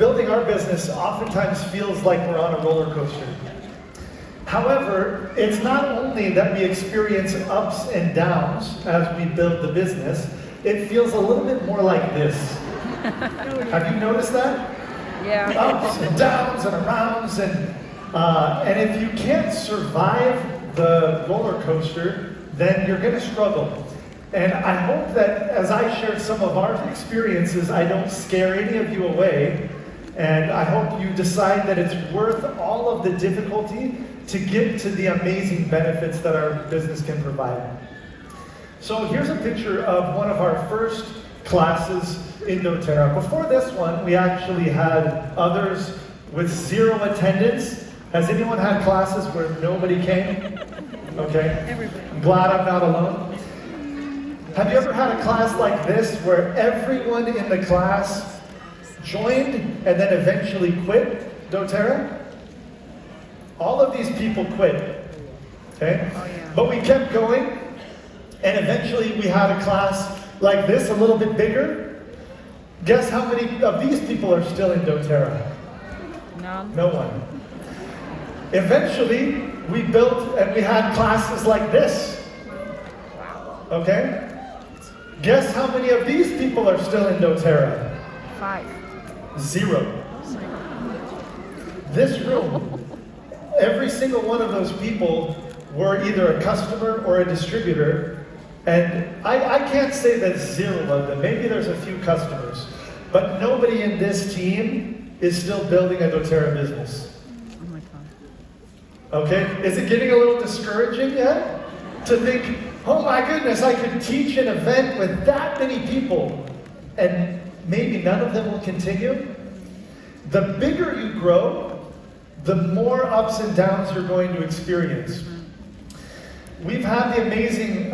building our business oftentimes feels like we're on a roller coaster. However, it's not only that we experience ups and downs as we build the business, it feels a little bit more like this. Have you noticed that? Yeah. Ups and downs and arounds, and if you can't survive the roller coaster, then you're going to struggle. And I hope that as I share some of our experiences, I don't scare any of you away. And I hope you decide that it's worth all of the difficulty to get to the amazing benefits that our business can provide. So here's a picture of one of our first classes in doTERRA. Before this one, we actually had others with 0 attendance. Has anyone had classes where nobody came? Okay. I'm glad I'm not alone. Have you ever had a class like this where everyone in the class joined and then eventually quit doTERRA? All of these people quit, okay? Oh, yeah. But we kept going, and eventually we had a class like this, a little bit bigger. Guess how many of these people are still in doTERRA? None. No one. Eventually, we built and we had classes like this, okay? Guess how many of these people are still in doTERRA? 5. 0. This room, every single one of those people were either a customer or a distributor, and I can't say that 0 of them, maybe there's a few customers, but nobody in this team is still building a doTERRA business. Oh my God. Okay, is it getting a little discouraging yet? To think, oh my goodness, I could teach an event with that many people, and maybe none of them will continue? The bigger you grow, the more ups and downs you're going to experience. We've had the amazing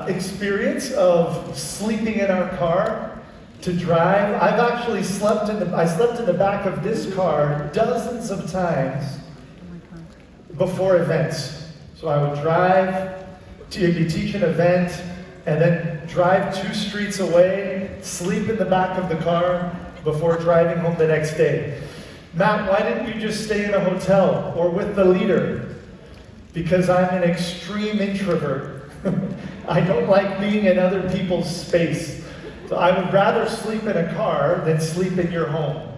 experience of sleeping in our car to drive. I've actually slept in the back of this car dozens of times before events. So I would drive to teach an event, and then drive 2 streets away, sleep in the back of the car before driving home the next day. Matt, why didn't you just stay in a hotel or with the leader? Because I'm an extreme introvert. I don't like being in other people's space. So I would rather sleep in a car than sleep in your home.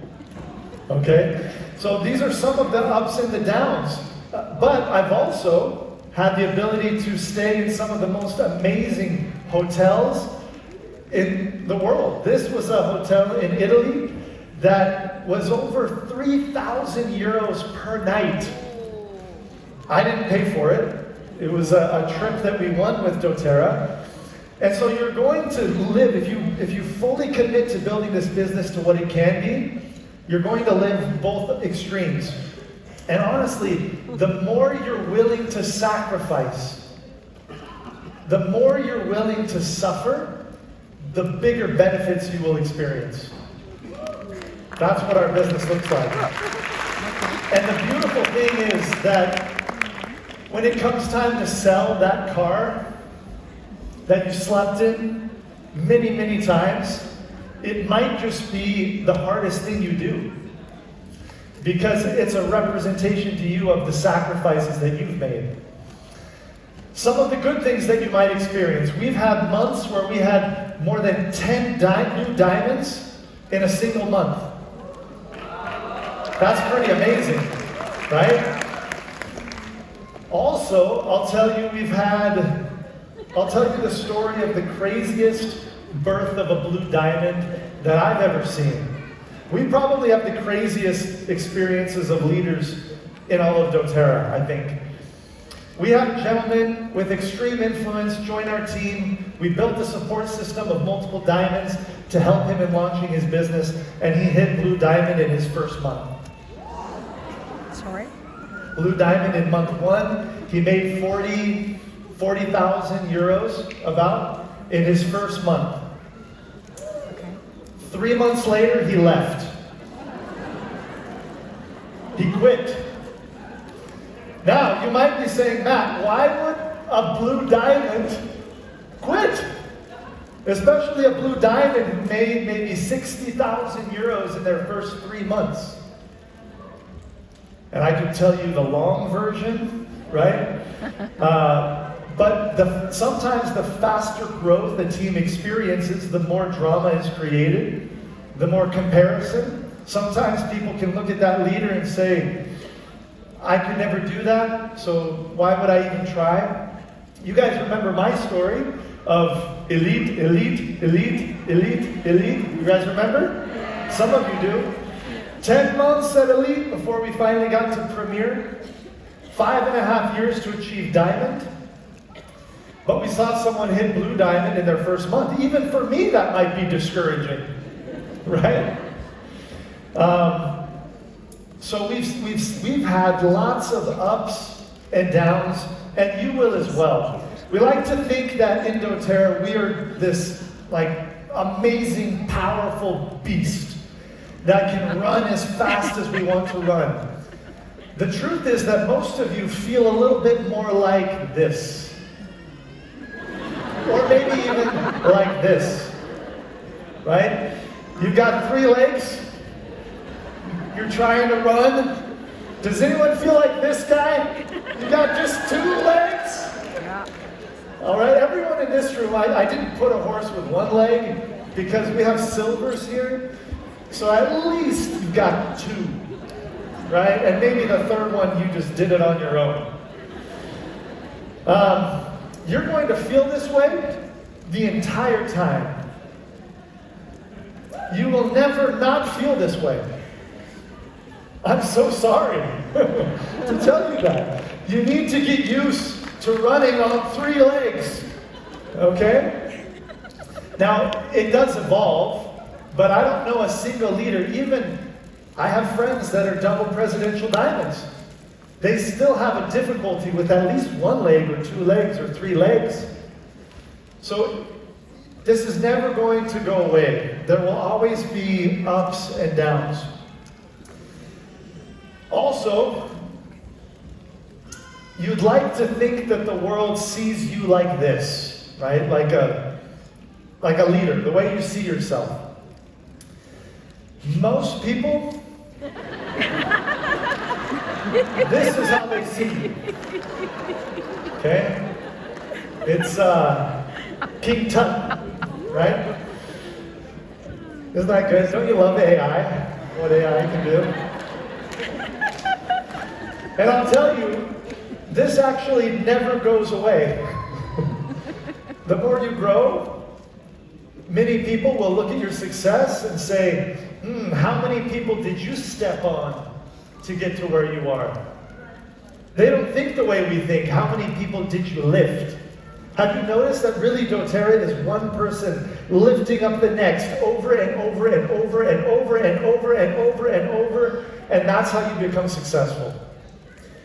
Okay? So these are some of the ups and the downs. But I've also had the ability to stay in some of the most amazing hotels in the world. This was a hotel in Italy that was over 3,000 euros per night. I didn't pay for it. It was a trip that we won with doTERRA. And so you're going to live, if you fully commit to building this business to what it can be, you're going to live both extremes. And honestly, the more you're willing to sacrifice, the more you're willing to suffer, the bigger benefits you will experience. That's what our business looks like. And the beautiful thing is that when it comes time to sell that car that you slept in many, many times, it might just be the hardest thing you do. Because it's a representation to you of the sacrifices that you've made. Some of the good things that you might experience. We've had months where we had more than 10 new diamonds in a single month. That's pretty amazing, right? Also, I'll tell you the story of the craziest birth of a blue diamond that I've ever seen. We probably have the craziest experiences of leaders in all of doTERRA, I think. We had a gentleman with extreme influence join our team. We built a support system of multiple diamonds to help him in launching his business, and he hit Blue Diamond in his first month. Sorry? Blue Diamond in month 1, he made 40,000 euros about in his first month. 3 months later, he left. He quit. Now, you might be saying, Matt, why would a blue diamond quit? Especially a Blue Diamond who made maybe 60,000 euros in their first 3 months. And I could tell you the long version, right? But sometimes the faster growth the team experiences, the more drama is created, the more comparison. Sometimes people can look at that leader and say, I could never do that, so why would I even try? You guys remember my story of elite, elite, elite, elite, elite. You guys remember? Some of you do. 10 months at elite before we finally got to premier. 5.5 years to achieve diamond. But we saw someone hit blue diamond in their first month. Even for me, that might be discouraging, right? So we've had lots of ups and downs, and you will as well. We like to think that in doTERRA we are this like amazing, powerful beast that can run as fast as we want to run. The truth is that most of you feel a little bit more like this. Or maybe even like this, right? You've got 3 legs, you're trying to run. Does anyone feel like this guy? You got just 2 legs? Yeah. All right, everyone in this room, I didn't put a horse with 1 leg because we have silvers here. So at least you've got 2, right? And maybe the 3rd one, you just did it on your own. You're going to feel this way the entire time. You will never not feel this way. I'm so sorry to tell you that. You need to get used to running on 3 legs, okay? Now, it does evolve, but I don't know a single leader, even I have friends that are double presidential diamonds. They still have a difficulty with at least 1 leg or 2 legs or 3 legs. So this is never going to go away. There will always be ups and downs. Also, you'd like to think that the world sees you like this, right? Like a leader, the way you see yourself. Most people, this is how they see you. Okay? It's King Tut, right? Isn't that good? Don't you love AI? What AI can do? And I'll tell you, this actually never goes away. The more you grow, many people will look at your success and say, how many people did you step on to get to where you are? They don't think the way we think. How many people did you lift? Have you noticed that really doTERRA is one person lifting up the next over and over and over and over and over and over and over, and that's how you become successful.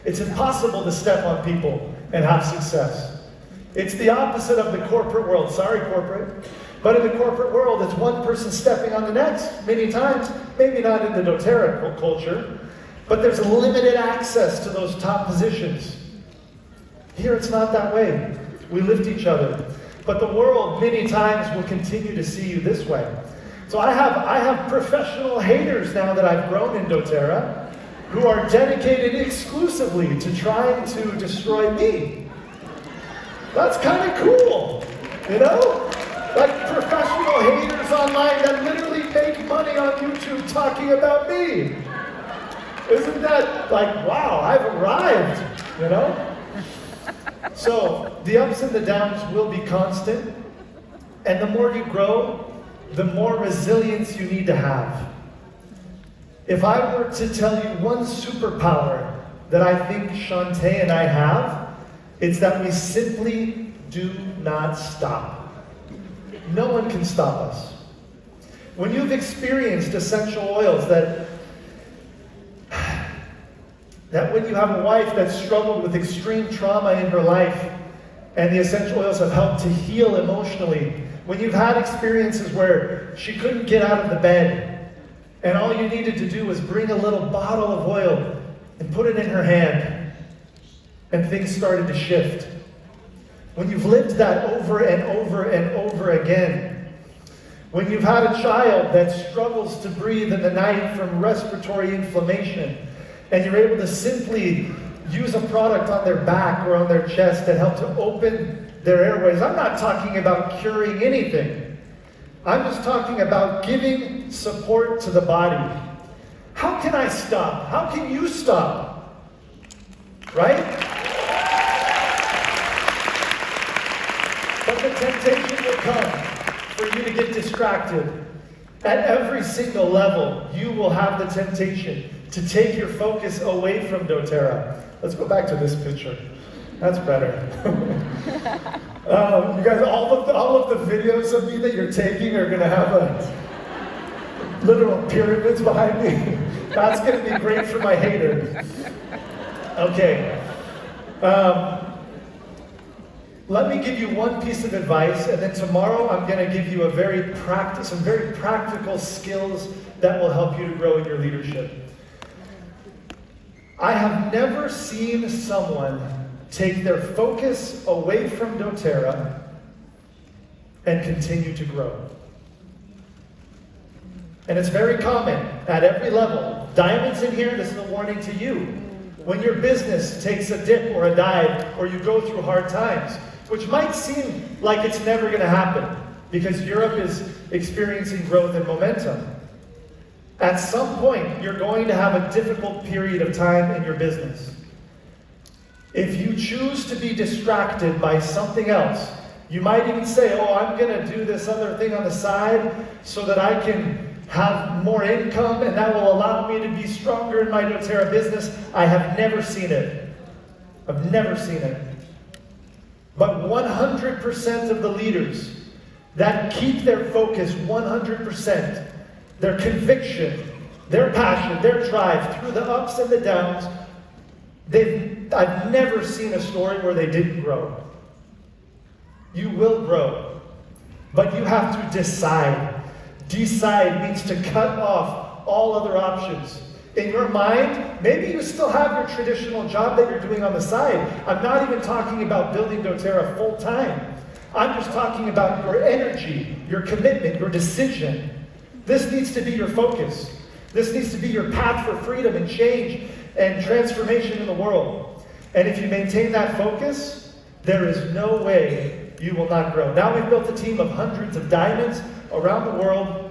It's impossible to step on people and have success. It's the opposite of the corporate world. Sorry, corporate. But in the corporate world, it's one person stepping on the next many times. Maybe not in the doTERRA culture, but there's limited access to those top positions. Here, it's not that way. We lift each other. But the world, many times, will continue to see you this way. So I have professional haters now that I've grown in doTERRA who are dedicated exclusively to trying to destroy me. That's kind of cool, you know? Like professional haters online that literally make money on YouTube talking about me. Isn't that like, wow, I've arrived, you know? So the ups and the downs will be constant, and the more you grow, the more resilience you need to have. If I were to tell you one superpower that I think Shantae and I have, it's that we simply do not stop. No one can stop us. When you've experienced essential oils that when you have a wife that struggled with extreme trauma in her life and the essential oils have helped to heal emotionally, when you've had experiences where she couldn't get out of the bed and all you needed to do was bring a little bottle of oil and put it in her hand and things started to shift. When you've lived that over and over and over again, When you've had a child that struggles to breathe in the night from respiratory inflammation, and you're able to simply use a product on their back or on their chest that help to open their airways. I'm not talking about curing anything. I'm just talking about giving support to the body. How can I stop? How can you stop? Right? But the temptation will come for you to get distracted. At every single level, you will have the temptation to take your focus away from doTERRA. Let's go back to this picture. That's better. You guys, all of the videos of me that you're taking are going to have literal pyramids behind me. That's going to be great for my haters. Okay. Let me give you one piece of advice, and then tomorrow I'm going to give you some very practical skills that will help you to grow in your leadership. I have never seen someone take their focus away from doTERRA and continue to grow. And it's very common at every level. Diamonds in here, this is a warning to you. When your business takes a dip or a dive, or you go through hard times, which might seem like it's never going to happen because Europe is experiencing growth and momentum. At some point, you're going to have a difficult period of time in your business. If you choose to be distracted by something else, you might even say, oh, I'm going to do this other thing on the side so that I can have more income and that will allow me to be stronger in my doTERRA business. I have never seen it. I've never seen it. But 100% of the leaders that keep their focus 100%, their conviction, their passion, their drive through the ups and the downs, I've never seen a story where they didn't grow. You will grow, but you have to decide. Decide means to cut off all other options. In your mind, maybe you still have your traditional job that you're doing on the side. I'm not even talking about building doTERRA full time. I'm just talking about your energy, your commitment, your decision. This needs to be your focus. This needs to be your path for freedom and change and transformation in the world. And if you maintain that focus, there is no way you will not grow. Now we've built a team of hundreds of diamonds around the world.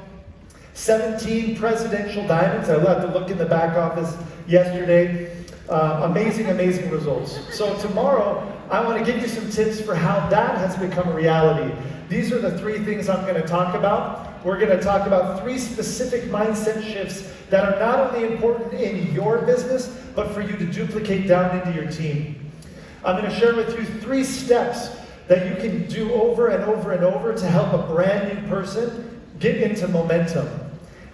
17 presidential diamonds. I had to look in the back office yesterday. Amazing, amazing results. So tomorrow, I want to give you some tips for how that has become a reality. These are the 3 things I'm going to talk about. We're going to talk about 3 specific mindset shifts that are not only important in your business, but for you to duplicate down into your team. I'm going to share with you 3 steps that you can do over and over and over to help a brand new person get into momentum.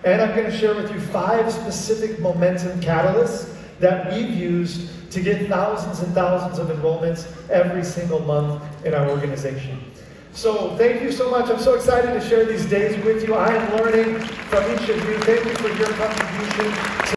And I'm going to share with you 5 specific momentum catalysts that we've used to get thousands and thousands of enrollments every single month in our organization. So thank you so much. I'm so excited to share these days with you. I am learning from each of you. Thank you for your contribution.